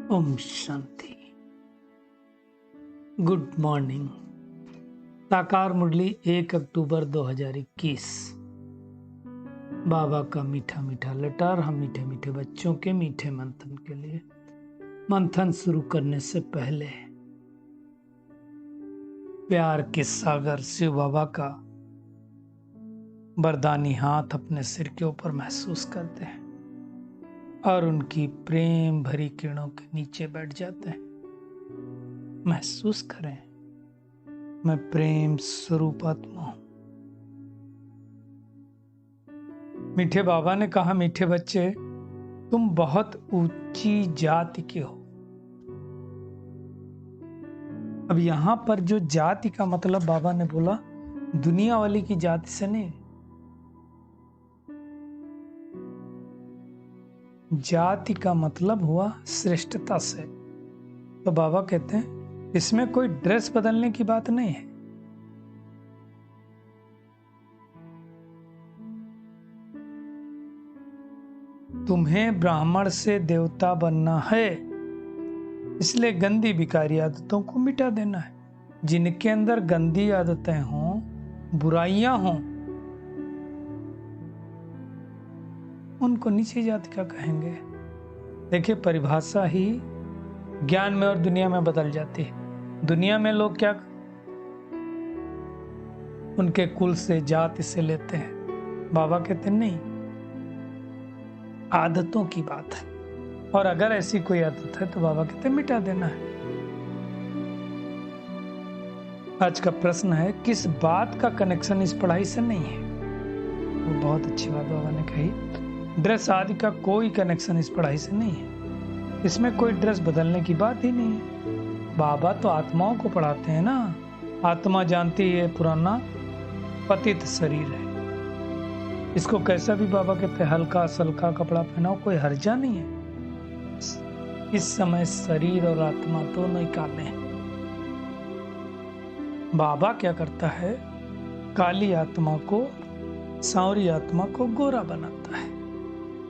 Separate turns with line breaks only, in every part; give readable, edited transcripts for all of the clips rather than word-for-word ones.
Om Shanti. Good morning. साकार मुरली 1 अक्टूबर 2021। बाबा का मीठा मीठा लेटर हम मीठे मीठे बच्चों के मीठे मंथन के लिए। मंथन शुरू करने से पहले प्यार के सागर शिव बाबा का वरदानी हाथ अपने सिर के ऊपर महसूस करते हैं और उनकी प्रेम भरी किरणों के नीचे बैठ जाते हैं। महसूस करें, मैं प्रेम स्वरूप आत्मा हूं। मीठे बाबा ने कहा, मीठे बच्चे, तुम बहुत ऊंची जाति के हो। अब यहां पर जो जाति का मतलब बाबा ने बोला, दुनिया वाली की जाति से नहीं। जाति का मतलब हुआ श्रेष्ठता से। तो बाबा कहते हैं इसमें कोई ड्रेस बदलने की बात नहीं है। तुम्हें ब्राह्मण से देवता बनना है, इसलिए गंदी बिकारी आदतों को मिटा देना है। जिनके अंदर गंदी आदतें हों, बुराइयां हों, उनको नीची जाति का कहेंगे। देखिए, परिभाषा ही ज्ञान में और दुनिया में बदल जाती है। दुनिया में लोग क्या उनके कुल से, जाति से लेते हैं। बाबा कहते हैं नहीं, आदतों की बात है। और अगर ऐसी कोई आदत है तो बाबा कहते हैं मिटा देना है। आज का प्रश्न है, किस बात का कनेक्शन इस पढ़ाई से नहीं है? वो बहुत अच्छी बात बाबा ने कही। ड्रेस आदि का कोई कनेक्शन इस पढ़ाई से नहीं है। इसमें कोई ड्रेस बदलने की बात ही नहीं है। बाबा तो आत्माओं को पढ़ाते हैं ना। आत्मा जानती है पुराना पतित शरीर है। इसको कैसा भी बाबा कहते हैं, हल्का सल्का कपड़ा पहनाओ, कोई हर्जा नहीं है। इस समय शरीर और आत्मा दोनों ही काले हैं। बाबा क्या करता है, काली आत्मा को, सांवरी आत्मा को गोरा बनाता है।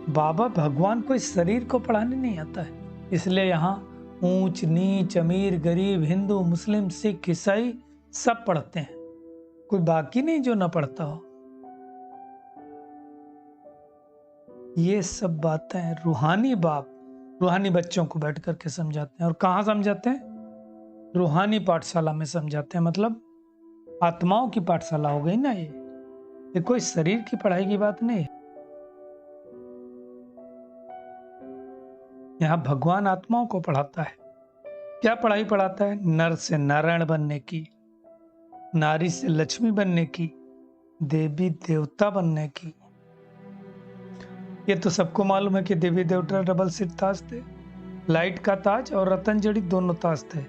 बाबा भगवान को इस शरीर को पढ़ाने नहीं आता है। इसलिए यहाँ ऊंच नीच, अमीर गरीब, हिंदू मुस्लिम सिख ईसाई सब पढ़ते हैं। कोई बाकी नहीं जो ना पढ़ता हो। ये सब बातें रूहानी बाप रूहानी बच्चों को बैठ करके समझाते हैं। और कहाँ समझाते हैं? रूहानी पाठशाला में समझाते हैं। मतलब आत्माओं की पाठशाला हो गई ना। ये कोई शरीर की पढ़ाई की बात नहीं है। यहाँ भगवान आत्माओं को पढ़ाता है। क्या पढ़ाई पढ़ाता है? नर से नारायण बनने की, नारी से लक्ष्मी बनने की, देवी देवता बनने की। ये तो सबको मालूम है कि देवी देवता डबल सिर ताज थे। लाइट का ताज और रतन जड़ी दोनों ताज थे।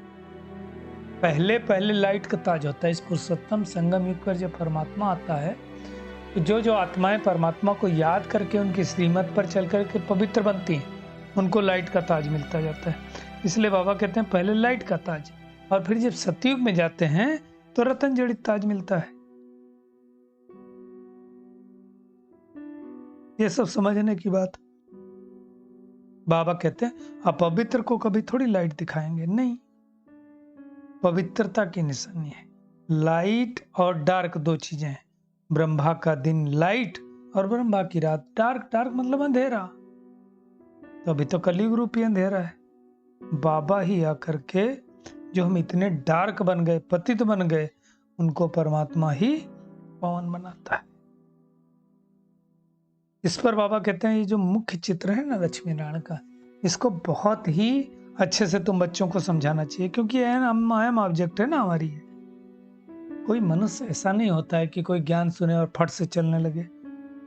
पहले पहले लाइट का ताज होता है। इस पुरुषोत्तम संगम युग पर जब परमात्मा आता है तो जो आत्माएं परमात्मा को याद करके उनकी श्रीमत पर चल करके पवित्र बनती हैं, उनको लाइट का ताज मिलता जाता है। इसलिए बाबा कहते हैं पहले लाइट का ताज, और फिर जब सतयुग में जाते हैं तो रतन जड़ित ताज मिलता है। ये सब समझने की बात। बाबा कहते हैं अपवित्र को कभी थोड़ी लाइट दिखाएंगे, नहीं। पवित्रता की निशानी है। लाइट और डार्क दो चीजें हैं। ब्रह्मा का दिन लाइट और ब्रह्मा की रात डार्क। डार्क मतलब अंधेरा। तो अभी तो कलयुग रूपी अंधेरा है। बाबा ही आकर के जो हम इतने डार्क बन गए, पतित बन गए, उनको परमात्मा ही पवन बनाता है। इस पर बाबा कहते हैं ये जो मुख्य चित्र है ना लक्ष्मी नारायण का, इसको बहुत ही अच्छे से तुम बच्चों को समझाना चाहिए, क्योंकि अहम ऑब्जेक्ट है ना हमारी। कोई मनुष्य ऐसा नहीं होता है कि कोई ज्ञान सुने और फट से चलने लगे।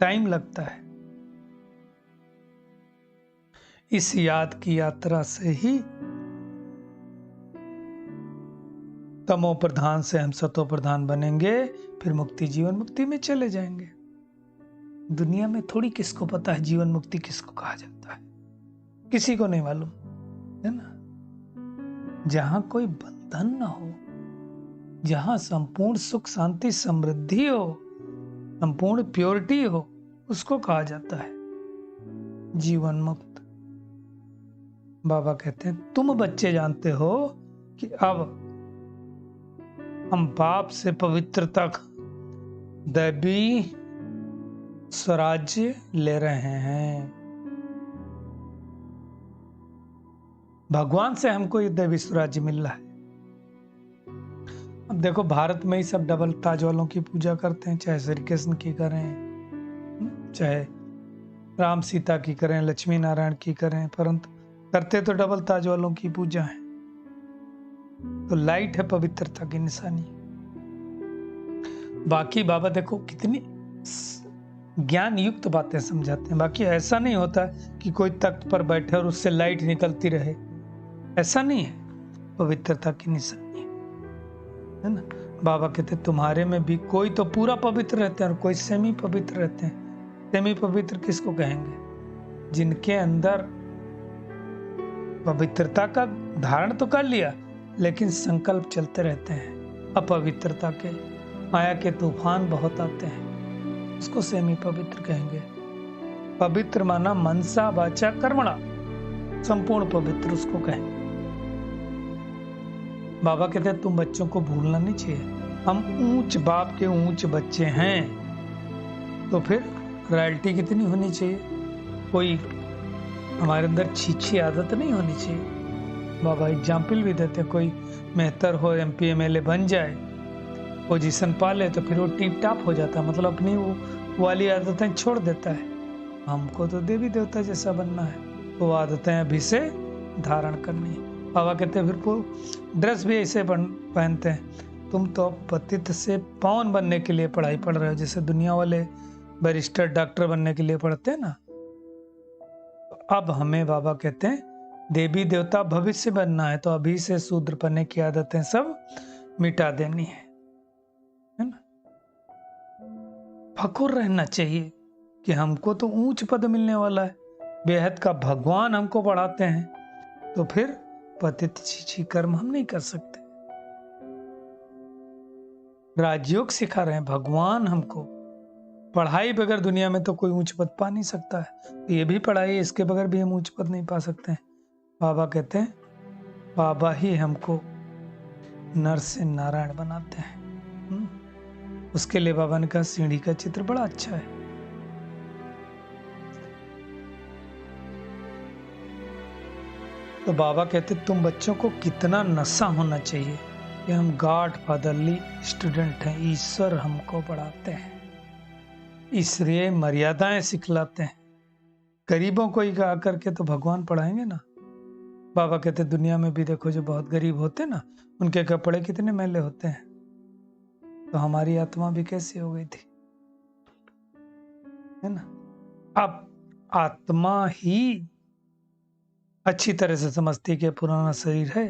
टाइम लगता है। इस याद की यात्रा से ही तमो प्रधान से हम सतो प्रधान बनेंगे, फिर मुक्ति जीवन मुक्ति में चले जाएंगे। दुनिया में थोड़ी किसको पता है जीवन मुक्ति किसको कहा जाता है, किसी को नहीं मालूम है ना। जहां कोई बंधन ना हो, जहां संपूर्ण सुख शांति समृद्धि हो, संपूर्ण प्योरिटी हो, उसको कहा जाता है जीवन मुक्त। बाबा कहते हैं तुम बच्चे जानते हो कि अब हम बाप से पवित्रता का दैवी स्वराज्य ले रहे हैं। भगवान से हमको ये दैवी स्वराज्य मिल रहा है। अब देखो भारत में ही सब डबल ताज वालों की पूजा करते हैं, चाहे श्री कृष्ण की करें, चाहे राम सीता की करें, लक्ष्मी नारायण की करें, परंतु करते तो डबल ताज वालों की पूजा है। तो लाइट है पवित्रता की निशानी। बाकी बाबा देखो कितनी ज्ञान युक्त बातें समझाते हैं। बाकी ऐसा नहीं होता कि कोई तख्त पर बैठे और उससे लाइट निकलती रहे, ऐसा नहीं है। पवित्रता की निशानी है ना। बाबा कहते तुम्हारे में भी कोई तो पूरा पवित्र रहते हैं और कोई सेमी पवित्र रहते हैं। सेमी पवित्र किसको कहेंगे? जिनके अंदर पवित्रता का धारण तो कर लिया लेकिन संकल्प चलते रहते हैं अपवित्रता के। माया के तूफान बहुत आते हैं, उसको सेमी पवित्र कहेंगे। पवित्र माना मनसा वाचा कर्मणा, संपूर्ण पवित्र उसको कहेंगे। बाबा कहते हैं तुम बच्चों को भूलना नहीं चाहिए, हम ऊंच बाप के ऊंच बच्चे हैं। तो फिर रॉयल्टी कितनी होनी चाहिए? कोई हमारे अंदर छीछी आदत नहीं होनी चाहिए। बाबा एग्जाम्पल भी देते, कोई मेहतर हो, MP MLA बन जाए, पोजीशन पा ले तो फिर वो टिप टाप हो जाता है, मतलब अपनी वो वाली आदतें छोड़ देता है। हमको तो देवी देवता जैसा बनना है, तो वो आदतें अभी से धारण करनी है। बाबा कहते हैं फिर वो ड्रेस भी ऐसे पहनते हैं। तुम तो पतित से पावन बनने के लिए पढ़ाई पढ़ रहे हो, जैसे दुनिया वाले बैरिस्टर डॉक्टर बनने के लिए पढ़ते हैं ना। अब हमें बाबा कहते हैं देवी देवता भविष्य बनना है, तो अभी से शूद्र बनने की आदतें सब मिटा देनी है ना। फखुर रहना चाहिए कि हमको तो ऊंच पद मिलने वाला है, बेहद का भगवान हमको बढ़ाते हैं, तो फिर पतित छीछी कर्म हम नहीं कर सकते। राजयोग सिखा रहे हैं भगवान हमको। पढ़ाई बगैर दुनिया में तो कोई ऊंच पद पा नहीं सकता है, तो ये भी पढ़ाई, इसके बगैर भी हम ऊंच पद नहीं पा सकते हैं। बाबा कहते हैं बाबा ही हमको नर से नारायण बनाते हैं। उसके लिए बाबा ने कहा सीढ़ी का चित्र बड़ा अच्छा है। तो बाबा कहते तुम बच्चों को कितना नशा होना चाहिए कि हम गॉड फादरली स्टूडेंट हैं, ईश्वर हमको पढ़ाते हैं, इसलिए मर्यादाएं सिखलाते हैं। गरीबों को ही गा करके तो भगवान पढ़ाएंगे ना। बाबा कहते दुनिया में भी देखो जो बहुत गरीब होते ना, उनके कपड़े कितने मैले होते हैं, तो हमारी आत्मा भी कैसी हो गई थी, है ना। अब आत्मा ही अच्छी तरह से समझती कि पुराना शरीर है,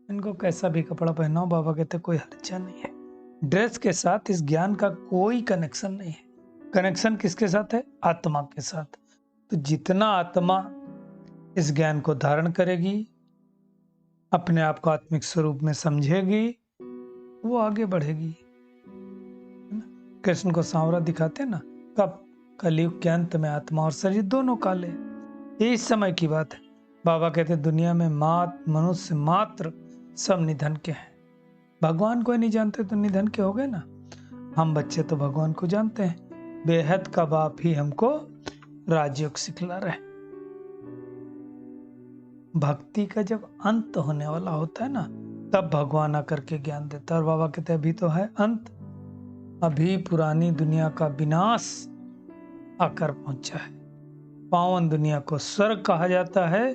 इनको कैसा भी कपड़ा पहनाओ, बाबा कहते कोई हर्जा नहीं है। ड्रेस के साथ इस ज्ञान का कोई कनेक्शन नहीं है। कनेक्शन किसके साथ है? आत्मा के साथ। तो जितना आत्मा इस ज्ञान को धारण करेगी, अपने आप को आत्मिक स्वरूप में समझेगी, वो आगे बढ़ेगी। कृष्ण को सांवरा दिखाते ना, कब? कलयुग के अंत में आत्मा और शरीर दोनों काले। ये इस समय की बात है। बाबा कहते दुनिया में मनुष्य मात्र सब निधन के हैं। भगवान को नहीं जानते तो निधन के हो गए ना। हम बच्चे तो भगवान को जानते हैं। बेहद का बाप ही हमको राजयोग सिखला रहे। भक्ति का जब अंत होने वाला होता है ना, तब भगवान आकर के ज्ञान देता है। और बाबा कहते अभी तो है अंत, अभी पुरानी दुनिया का विनाश आकर पहुंचा है। पावन दुनिया को स्वर्ग कहा जाता है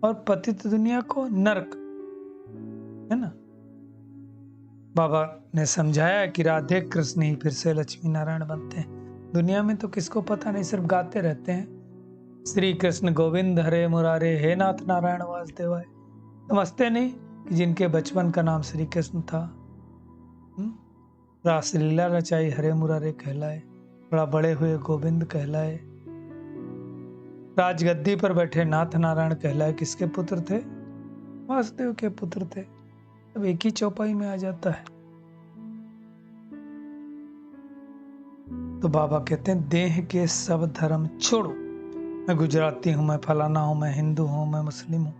और पतित दुनिया को नरक, है ना। बाबा ने समझाया कि राधे कृष्ण ही फिर से लक्ष्मी नारायण बनते हैं। दुनिया में तो किसको पता नहीं, सिर्फ गाते रहते हैं श्री कृष्ण गोविंद हरे मुरारे हे नाथ नारायण वासुदेवाय। समझते नहीं कि जिनके बचपन का नाम श्री कृष्ण था, रासलीला रचाई हरे मुरारे कहलाए, बड़ा बड़े हुए गोविंद कहलाए, राजगद्दी पर बैठे नाथ नारायण कहलाए। किसके पुत्र थे? वासुदेव के पुत्र थे। अब एक ही चौपाई में आ जाता है। तो बाबा कहते हैं देह के सब धर्म छोड़ो, मैं गुजराती हूँ, मैं फलाना हूँ, मैं हिंदू हूँ, मैं मुस्लिम हूँ,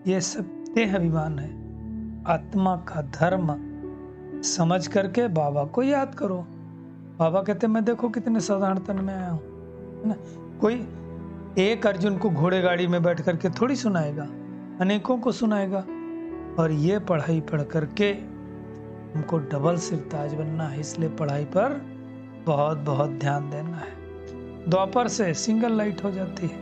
ये सब देह अभिमान है। आत्मा का धर्म समझ करके बाबा को याद करो। बाबा कहते मैं देखो कितने साधारण तन में आया हूँ, है ना। कोई एक अर्जुन को घोड़े गाड़ी में बैठ करके थोड़ी सुनाएगा, अनेकों को सुनाएगा। और ये पढ़ाई पढ़ करके हमको डबल सिरताज बनना है, इसलिए पढ़ाई पर बहुत बहुत ध्यान देना है। द्वापर से सिंगल लाइट हो जाती है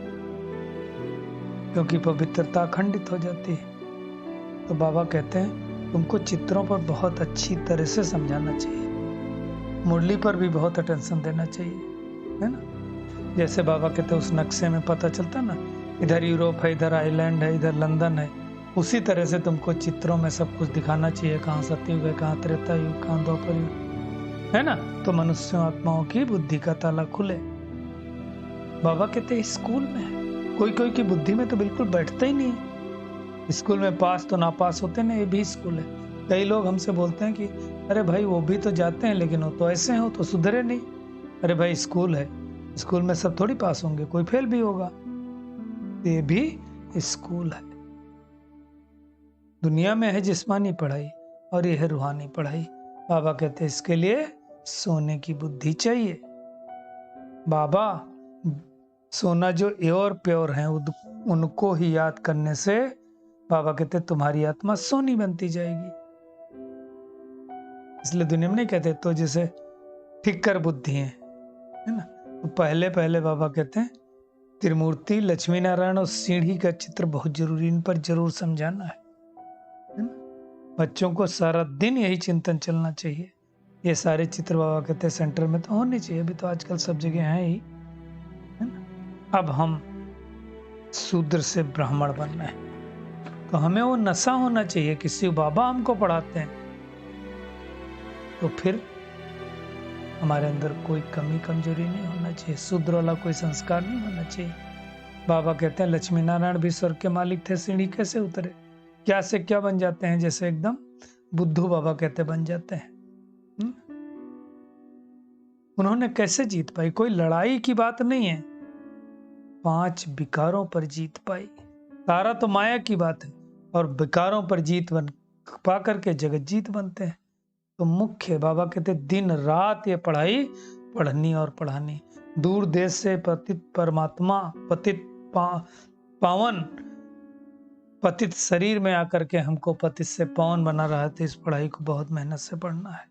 क्योंकि पवित्रता खंडित हो जाती है। तो बाबा कहते हैं तुमको चित्रों पर बहुत अच्छी तरह से समझाना चाहिए, मुरली पर भी बहुत अटेंशन देना चाहिए, है ना। जैसे बाबा कहते हैं उस नक्शे में पता चलता ना, इधर यूरोप है, इधर आइलैंड है, इधर लंदन है, उसी तरह से तुमको चित्रों में सब कुछ दिखाना चाहिए, कहाँ सतयुग है, कहाँ त्रेता युग, कहाँ द्वापर युग, है ना। तो मनुष्य आत्माओं की बुद्धि का ताला खुले। बाबा कहते हैं स्कूल में है, कोई कोई की बुद्धि में तो बिल्कुल बैठता ही नहीं। स्कूल में पास तो नापास होते ना, ये भी स्कूल है। कई लोग हमसे बोलते हैं कि अरे भाई वो भी तो जाते हैं लेकिन वो तो ऐसे हो तो सुधरे नहीं। अरे भाई स्कूल है, स्कूल में सब थोड़ी पास होंगे, कोई फेल भी होगा। ये भी स्कूल है। दुनिया में है जिस्मानी पढ़ाई और यह है रूहानी पढ़ाई। बाबा कहते हैं इसके लिए सोने की बुद्धि चाहिए। बाबा सोना जो प्योर प्योर है उनको ही याद करने से बाबा कहते हैं तुम्हारी आत्मा सोनी बनती जाएगी। इसलिए दुनिया में नहीं कहते तो जैसे ठिक्कर बुद्धि है ना। तो पहले पहले बाबा कहते हैं त्रिमूर्ति, लक्ष्मी नारायण और सीढ़ी का चित्र बहुत जरूरी, इन पर जरूर समझाना है ना। बच्चों को सारा दिन यही चिंतन चलना चाहिए। ये सारे चित्र बाबा कहते हैं सेंटर में तो होने चाहिए, अभी तो आजकल सब जगह है ही, है ना। अब हम शूद्र से ब्राह्मण बनना है तो हमें वो नशा होना चाहिए कि शिव बाबा हमको पढ़ाते हैं, तो फिर हमारे अंदर कोई कमी कमजोरी नहीं होना चाहिए, शूद्र वाला कोई संस्कार नहीं होना चाहिए। बाबा कहते हैं लक्ष्मी नारायण भी स्वर्ग के मालिक थे, सीढ़ी कैसे उतरे, क्या से क्या बन जाते हैं, जैसे एकदम बुद्धू बाबा कहते बन जाते हैं। उन्होंने कैसे जीत पाई, कोई लड़ाई की बात नहीं है, 5 विकारों पर जीत पाई। सारा तो माया की बात है और विकारों पर जीत बन पा करके जगत जीत बनते हैं। तो मुख्य बाबा कहते दिन रात ये पढ़ाई पढ़नी और पढ़ानी। दूर देश से पतित परमात्मा, पतित पावन, पतित शरीर में आकर के हमको पतित से पावन बना रहा है, तो इस पढ़ाई को बहुत मेहनत से पढ़ना है।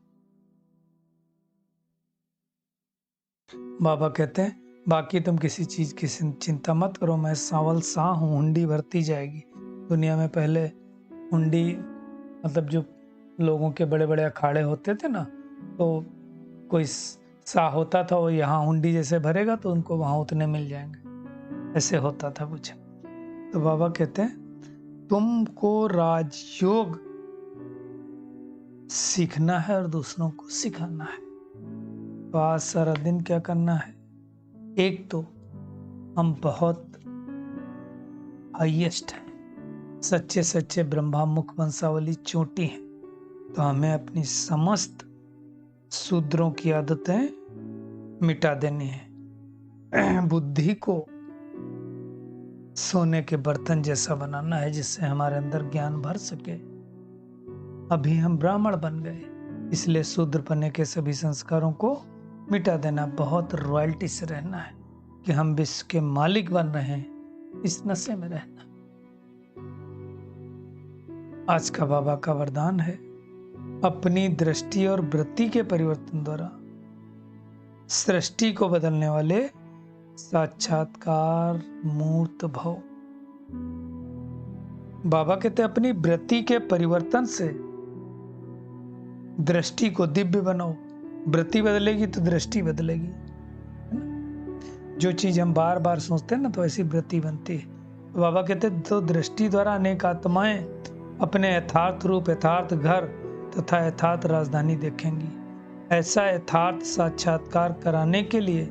बाबा कहते हैं बाकी तुम किसी चीज की चिंता मत करो, मैं सावल सा हूँ, हुंडी भरती जाएगी। दुनिया में पहले हुंडी मतलब जो लोगों के बड़े बड़े अखाड़े होते थे ना, तो कोई सा होता था, वो यहाँ हुंडी जैसे भरेगा तो उनको वहां उतने मिल जाएंगे, ऐसे होता था कुछ। तो बाबा कहते हैं तुमको राजयोग सीखना है और दूसरों को सिखाना है। तो आज सारा दिन क्या करना है, एक तो हम बहुत हाईएस्ट हैं, सच्चे सच्चे ब्रह्मा मुख वंशावली चोटी हैं, तो हमें अपनी समस्त शूद्रों की आदतें मिटा देनी है। बुद्धि को सोने के बर्तन जैसा बनाना है जिससे हमारे अंदर ज्ञान भर सके। अभी हम ब्राह्मण बन गए, इसलिए शूद्र बनने के सभी संस्कारों को मिटा देना, बहुत रॉयल्टी से रहना है कि हम विश्व के मालिक बन रहे हैं, इस नशे में रहना। आज का बाबा का वरदान है अपनी दृष्टि और वृत्ति के परिवर्तन द्वारा सृष्टि को बदलने वाले साक्षात्कार मूर्त भव। बाबा कहते अपनी वृत्ति के परिवर्तन से दृष्टि को दिव्य बनाओ। वृत्ति बदलेगी तो दृष्टि बदलेगी। जो चीज हम बार बार सोचते हैं ना, तो ऐसी वृत्ति बनती है। तो बाबा कहते तो दृष्टि द्वारा अनेक आत्माएं अपने यथार्थ रूप, यथार्थ घर तथा यथार्थ राजधानी देखेंगी। ऐसा यथार्थ साक्षात्कार कराने के लिए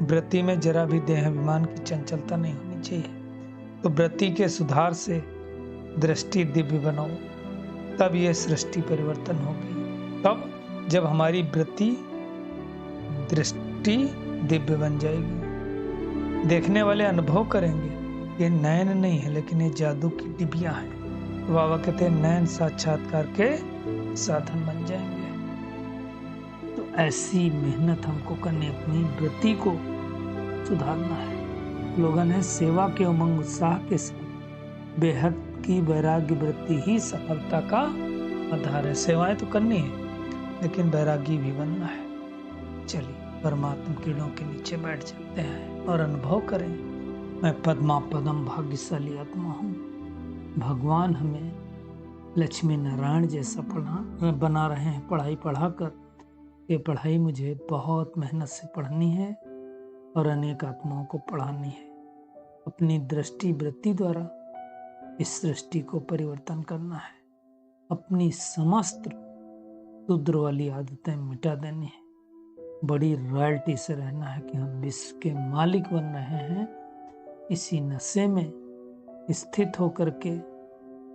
वृत्ति में जरा भी देह अभिमान की चंचलता नहीं होनी चाहिए। तो वृत्ति के सुधार से दृष्टि दिव्य बनाओ, तब यह सृष्टि परिवर्तन होगी। तब जब हमारी वृत्ति दृष्टि दिव्य बन जाएगी। देखने वाले अनुभव करेंगे ये नयन नहीं है, लेकिन ये जादू की डिबिया है। तो बाबा कहते हैं नयन साक्षात्कार के साधन बन जाएंगे। तो ऐसी मेहनत हमको करनी, अपनी वृत्ति को सुधारना है। लोगन है सेवा के उमंग उत्साह के साथ बेहद की वैराग्य वृत्ति ही सफलता का आधार है। सेवाएं तो करनी है, लेकिन वैरागी भी बनना है। चलिए परमात्मा कीड़ों के नीचे बैठ जाते हैं और अनुभव करें, मैं पद्मा पदम भाग्यशाली आत्मा हूँ। भगवान हमें लक्ष्मी नारायण जैसा बना रहे हैं पढ़ाई पढ़ाकर। ये पढ़ाई मुझे बहुत मेहनत से पढ़नी है और अनेक आत्माओं को पढ़ानी है। अपनी दृष्टि वृत्ति द्वारा इस सृष्टि को परिवर्तन करना है। अपनी समस्त रुद्र वाली आदतें मिटा देनी है। बड़ी रॉयल्टी से रहना है कि हम विश्व के मालिक बन रहे हैं। इसी नशे में स्थित होकर के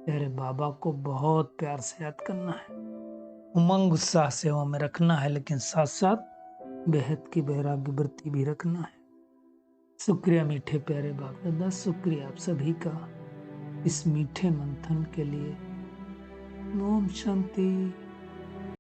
प्यारे बाबा को बहुत प्यार से याद करना है। उमंग उत्साह सेवा में रखना है, लेकिन साथ साथ बेहद की वैराग्य वृत्ति भी रखना है। शुक्रिया मीठे प्यारे बाप दादा, शुक्रिया आप सभी का इस मीठे मंथन के लिए। ओम शांति।